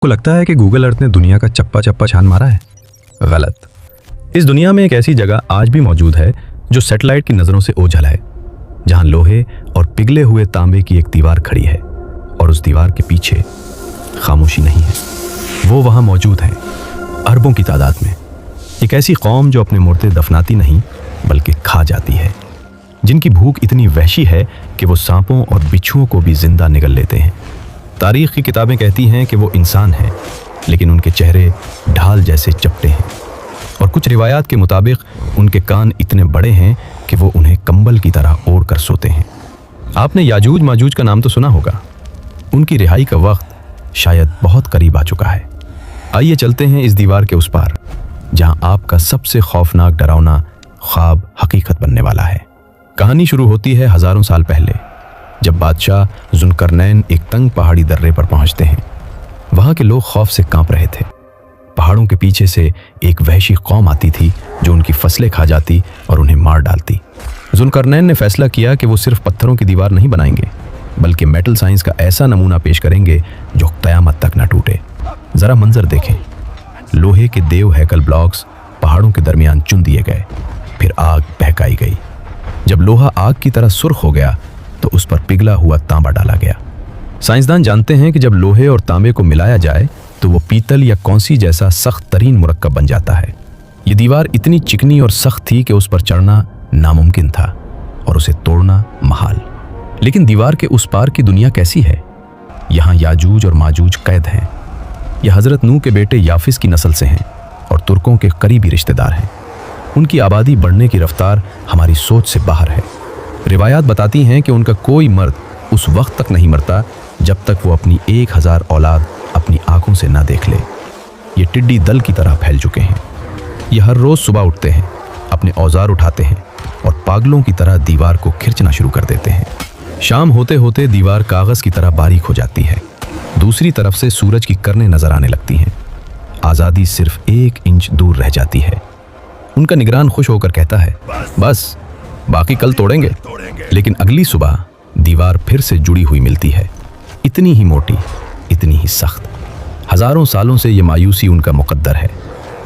आपको लगता है कि गूगल अर्थ ने दुनिया का चप्पा चप्पा छान मारा है? गलत। इस दुनिया में एक ऐसी जगह आज भी मौजूद है जो सैटेलाइट की नज़रों से ओझल है, जहां लोहे और पिघले हुए तांबे की एक दीवार खड़ी है और उस दीवार के पीछे खामोशी नहीं है। वो वहां मौजूद है, अरबों की तादाद में। एक ऐसी कौम जो अपने मुर्दे दफनाती नहीं बल्कि खा जाती है, जिनकी भूख इतनी वहशी है कि वो सांपों और बिच्छुओं को भी जिंदा निगल लेते हैं। तारीख की किताबें कहती हैं कि वो इंसान हैं, लेकिन उनके चेहरे ढाल जैसे चपटे हैं, और कुछ रिवायात के मुताबिक उनके कान इतने बड़े हैं कि वो उन्हें कंबल की तरह ओढ़ कर सोते हैं। आपने याजूज माजूज का नाम तो सुना होगा। उनकी रिहाई का वक्त शायद बहुत करीब आ चुका है। आइए चलते हैं इस दीवार के उस पार, जहां आपका सबसे खौफनाक डरावना ख्वाब हकीकत बनने वाला है। कहानी शुरू होती है हज़ारों साल पहले, जब बादशाह जुल्करनैन एक तंग पहाड़ी दर्रे पर पहुंचते हैं। वहां के लोग खौफ से कांप रहे थे। पहाड़ों के पीछे से एक वहशी कौम आती थी जो उनकी फसलें खा जाती और उन्हें मार डालती। जुल्करनैन ने फैसला किया कि वो सिर्फ पत्थरों की दीवार नहीं बनाएंगे, बल्कि मेटल साइंस का ऐसा नमूना पेश करेंगे जो क़यामत तक न टूटे। ज़रा मंजर देखें। लोहे के देव हैकल ब्लॉक्स पहाड़ों के दरमियान चुन दिए गए, फिर आग बहकाई गई। जब लोहा आग की तरह सुर्ख हो गया तो उस पर पिघला हुआ तांबा डाला गया। साइंसदान जानते हैं कि जब लोहे और तांबे को मिलाया जाए तो वो पीतल या कौंसी जैसा सख्त तरीन मुरक्कब बन जाता है। ये दीवार इतनी चिकनी और सख्त थी कि उस पर चढ़ना नामुमकिन था और उसे तोड़ना महाल। लेकिन दीवार के उस पार की दुनिया कैसी है? यहाँ याजूज और माजूज कैद हैं। ये हज़रत नूह के बेटे याफिस की नस्ल से हैं और तुर्कों के करीबी रिश्तेदार हैं। उनकी आबादी बढ़ने की रफ्तार हमारी सोच से बाहर है। रिवायात बताती हैं कि उनका कोई मर्द उस वक्त तक नहीं मरता जब तक वो अपनी 1000 औलाद अपनी आंखों से ना देख ले। ये टिड्डी दल की तरह फैल चुके हैं। ये हर रोज़ सुबह उठते हैं, अपने औजार उठाते हैं और पागलों की तरह दीवार को खिंचना शुरू कर देते हैं। शाम होते होते दीवार कागज़ की तरह बारीक हो जाती है। दूसरी तरफ से सूरज की करनें नजर आने लगती हैं। आज़ादी सिर्फ 1 इंच दूर रह जाती है। उनका निगरान खुश होकर कहता है, बस बाकी कल तोड़ेंगे। लेकिन अगली सुबह दीवार फिर से जुड़ी हुई मिलती है, इतनी ही मोटी, इतनी ही सख्त। हज़ारों सालों से ये मायूसी उनका मुकद्दर है।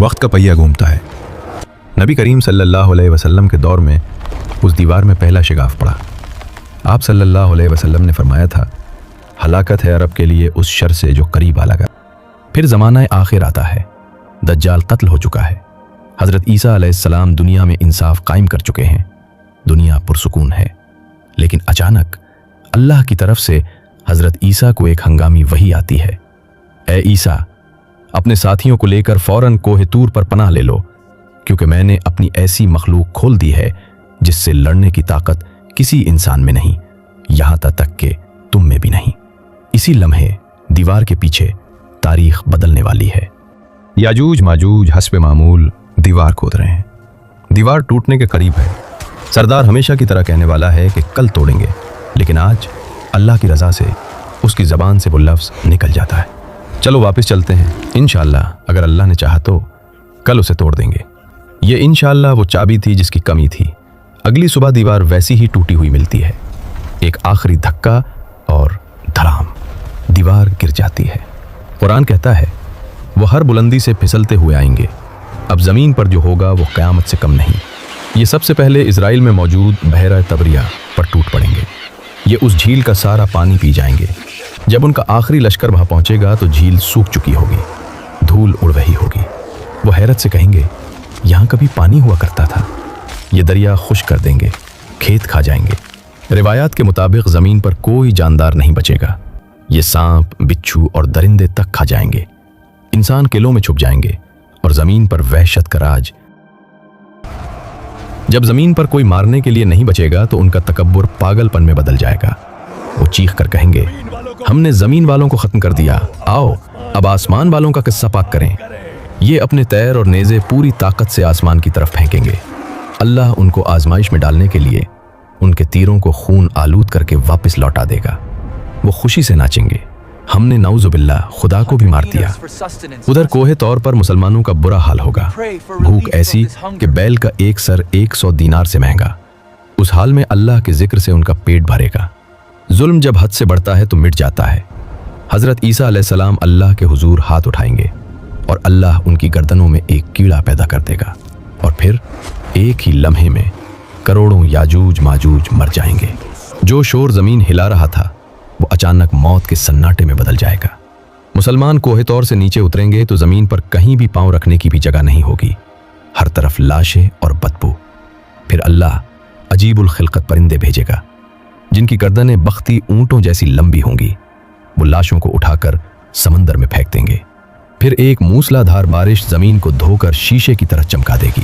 वक्त का पहिया घूमता है। नबी करीम सल्लल्लाहु अलैहि वसल्लम के दौर में उस दीवार में पहला शिगाफ पड़ा। आप सल्लल्लाहु अलैहि वसल्लम ने फरमाया था, हलाकत है अरब के लिए उस शर से जो करीब आ लगा। फिर ज़माना आखिर आता है। दज्जाल कत्ल हो चुका है। हज़रत ईसा अलैहिस्सलाम दुनिया में इंसाफ कायम कर चुके हैं। दुनिया पुरसुकून है। लेकिन अचानक अल्लाह की तरफ से हज़रत ईसा को एक हंगामी वही आती है, ए ईसा, अपने साथियों को लेकर फ़ौरन कोहे तूर पर पनाह ले लो, क्योंकि मैंने अपनी ऐसी मखलूक खोल दी है जिससे लड़ने की ताकत किसी इंसान में नहीं, यहाँ तक कि तुम में भी नहीं। इसी लम्हे दीवार के पीछे तारीख बदलने वाली है। याजूज माजूज हस्बे मामूल दीवार खोद रहे हैं। दीवार टूटने के करीब है। सरदार हमेशा की तरह कहने वाला है कि कल तोड़ेंगे, लेकिन आज अल्लाह की रज़ा से उसकी ज़बान से वो लफ्ज़ निकल जाता है। चलो वापस चलते हैं। इंशाअल्लाह अगर अल्लाह ने चाहा तो कल उसे तोड़ देंगे। ये इंशाअल्लाह वो चाबी थी जिसकी कमी थी। अगली सुबह दीवार वैसी ही टूटी हुई मिलती है। एक आखिरी धक्का और धड़ाम, दीवार गिर जाती है। कुरान कहता है, वो हर बुलंदी से फिसलते हुए आएंगे। अब ज़मीन पर जो होगा वो क़यामत से कम नहीं। ये सबसे पहले इज़राइल में मौजूद बहरा तबरिया पर टूट पड़ेंगे। ये उस झील का सारा पानी पी जाएंगे। जब उनका आखिरी लश्कर वहाँ पहुँचेगा तो झील सूख चुकी होगी, धूल उड़ रही होगी। वो हैरत से कहेंगे, यहाँ कभी पानी हुआ करता था। ये दरिया खुश कर देंगे, खेत खा जाएंगे। रिवायात के मुताबिक ज़मीन पर कोई जानदार नहीं बचेगा। ये सांप, बिच्छू और दरिंदे तक खा जाएंगे। इंसान किलों में छुप जाएंगे और ज़मीन पर वहशत का राज। जब ज़मीन पर कोई मारने के लिए नहीं बचेगा तो उनका तकब्बुर पागलपन में बदल जाएगा। वो चीख कर कहेंगे, हमने ज़मीन वालों को ख़त्म कर दिया, आओ अब आसमान वालों का किस्सा पाक करें। ये अपने तैर और नेज़े पूरी ताकत से आसमान की तरफ फेंकेंगे। अल्लाह उनको आजमाइश में डालने के लिए उनके तीरों को खून आलूद करके वापस लौटा देगा। वो खुशी से नाचेंगे, हमने नाउज़ुबिल्लाह खुदा को भी मार दिया। उधर कोहे तौर पर मुसलमानों का बुरा हाल होगा। भूख ऐसी कि बैल का एक सर 100 दीनार से महंगा। उस हाल में अल्लाह के जिक्र से उनका पेट भरेगा। जुल्म जब हद से बढ़ता है तो मिट जाता है। हज़रत ईसा अलैहिस्सलाम अल्लाह के हुजूर हाथ उठाएंगे और अल्लाह उनकी गर्दनों में एक कीड़ा पैदा कर देगा और फिर एक ही लम्हे में करोड़ों याजूज माजूज मर जाएंगे। जो शोर ज़मीन हिला रहा था वो अचानक मौत के सन्नाटे में बदल जाएगा। मुसलमान कोहे तौर से नीचे उतरेंगे तो ज़मीन पर कहीं भी पांव रखने की भी जगह नहीं होगी, हर तरफ लाशें और बदबू। फिर अल्लाह अजीबुल खिलकत परिंदे भेजेगा जिनकी गर्दनें बख्ती ऊंटों जैसी लंबी होंगी। वो लाशों को उठाकर समंदर में फेंक देंगे। फिर एक मूसलाधार बारिश ज़मीन को धोकर शीशे की तरह चमका देगी।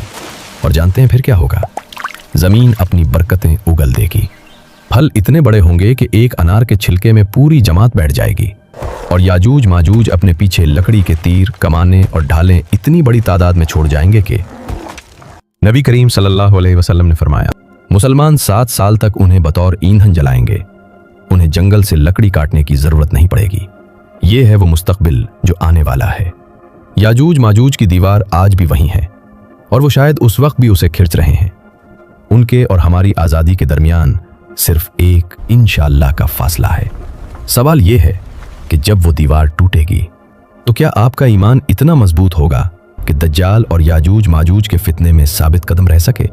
और जानते हैं फिर क्या होगा? ज़मीन अपनी बरकतें उगल देगी। फल इतने बड़े होंगे कि एक अनार के छिलके में पूरी जमात बैठ जाएगी। और याजूज माजूज अपने पीछे लकड़ी के तीर, कमाने और ढालें इतनी बड़ी तादाद में छोड़ जाएंगे कि नबी करीम सल्लल्लाहु अलैहि वसल्लम ने फरमाया, मुसलमान 7 साल तक उन्हें बतौर ईंधन जलाएंगे। उन्हें जंगल से लकड़ी काटने की जरूरत नहीं पड़ेगी। ये है वो मुस्तकबिल जो आने वाला है। याजूज माजूज की दीवार आज भी वहीं है और वो शायद उस वक्त भी उसे खिंच रहे हैं। उनके और हमारी आज़ादी के दरमियान सिर्फ एक इंशाअल्लाह का फासला है। सवाल ये है कि जब वो दीवार टूटेगी तो क्या आपका ईमान इतना मजबूत होगा कि दज्जाल और याजूज माजूज के फितने में साबित कदम रह सके?